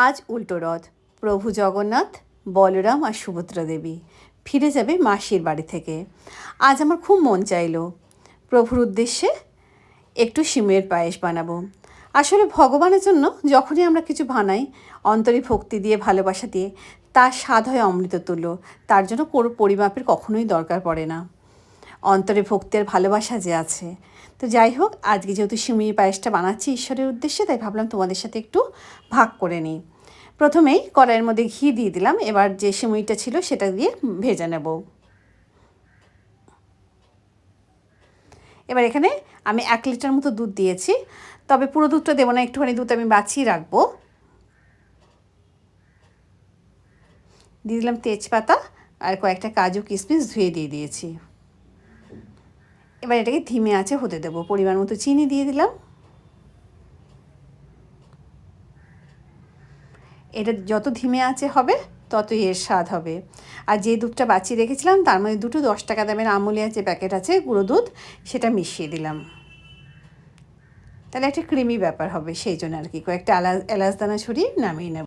আজ উল্টো রথ। প্রভু জগন্নাথ, বলরাম আর সুভদ্রা দেবী ফিরে যাবে মাসির বাড়ি থেকে। আজ আমার খুব মন চাইলো প্রভুর উদ্দেশ্যে একটু সিমের পায়েস বানাবো। আসলে ভগবানের জন্য যখনই আমরা কিছু বানাই অন্তরে ভক্তি দিয়ে, ভালোবাসা দিয়ে, তার স্বাদ হয় অমৃত তুল্য। তার জন্য কোনো পরিমাপের কখনোই দরকার পড়ে না। অন্তরে ভক্তি আর ভালোবাসা যে আছে। তো যাই হোক, আজকে যেহেতু সিমুই পায়েসটা বানাচ্ছি ঈশ্বরের উদ্দেশ্যে, তাই ভাবলাম তোমাদের সাথে একটু ভাগ করে নিই। প্রথমেই কড়াইয়ের মধ্যে ঘি দিয়ে দিলাম। এবার যে সিমুইটা ছিল সেটা দিয়ে ভেজে নেব। এবার এখানে আমি 1 লিটার মতো দুধ দিয়েছি, তবে পুরো দুধটা দেবো না, একটুখানি দুধ আমি বাঁচিয়ে রাখবো। দিয়ে দিলাম তেজপাতা আর কয়েকটা কাজু কিশমিশ ধুয়ে দিয়ে দিয়েছি। এবার এটাকে ধিমে আঁচে হতে দেবো। পরিমাণ মতো চিনি দিয়ে দিলাম। এটা যত ধিমে আঁচে হবে ততই এর স্বাদ হবে। আর যে দুধটা বাঁচিয়ে রেখেছিলাম তার মধ্যে দুটো 10 টাকা দামের আমুলিয়া যে প্যাকেট আছে গুঁড়ো দুধ, সেটা মিশিয়ে দিলাম। তাহলে একটা ক্রিমি ব্যাপার হবে, সেই জন্য আর কি। কয়েকটা এলাচ দানা ছড়িয়ে নামিয়ে নেব।